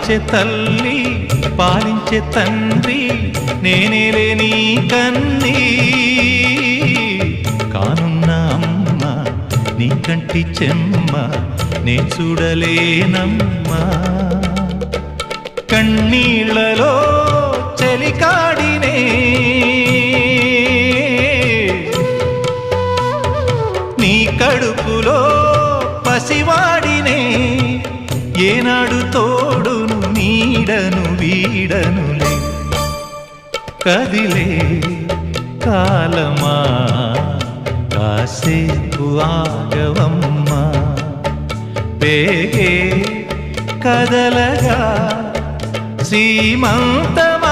లాలించే తల్లి పాలించే తండ్రి నేనేలే నీ కన్నీ కానున్న అమ్మ నీ కంటి చెమ్మ నే చూడలేనమ్మా కన్నీళ్లలో చెలికాడినే నీ కడుపులో పసివాడినే ఏనాడు తోడును నీడను వీడనులే కదిలే కాలమా కాసేపు ఆగవమ్మా పేగే కదలగా సీమంతమా